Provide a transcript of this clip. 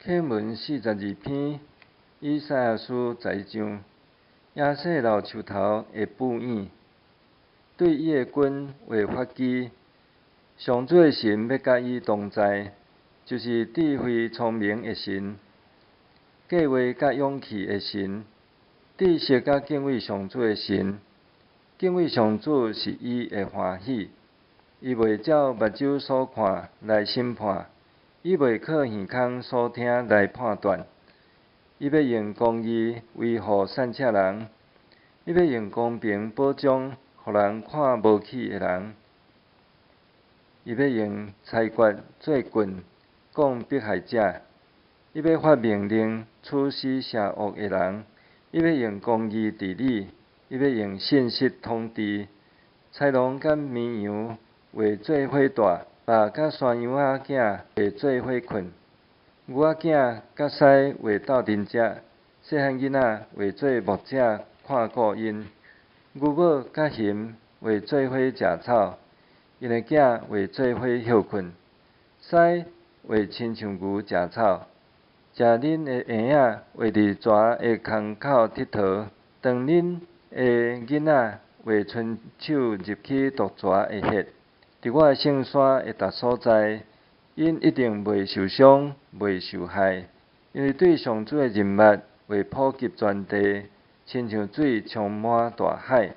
启文42篇，以赛亚书11章，野生老树头的布影，对伊的君为发基，上主的神要甲伊同在，就是智慧聪明的神，计划甲勇气的神，知识甲敬畏上主的神，敬畏上主是伊的欢喜，伊袂照目睭所看来审判。伊袂靠耳孔所听来判断，伊要用公义维护善车人，伊要用公平保障，互人看无起的人，伊要用裁决做棍，讲迫害者，伊要发命令处死邪恶的人，伊要用公义治理，伊要用信实统治，豺狼甲绵羊会做伙住。肉甲山羊仔囝会做伙困，牛仔囝甲狮会斗阵食，细汉囡仔会做牧者看顾因，牛母甲熊会做伙食草，因的囝会做伙休困，狮会亲像牛食草，食恁的婴仔会伫蛇的空口佚佗，当恁的囡仔会伸手入去毒蛇的穴。伫我的圣山的逐所在，因一定袂受伤，袂受害，因为对上主的任物会普及全地，亲像水充满大海。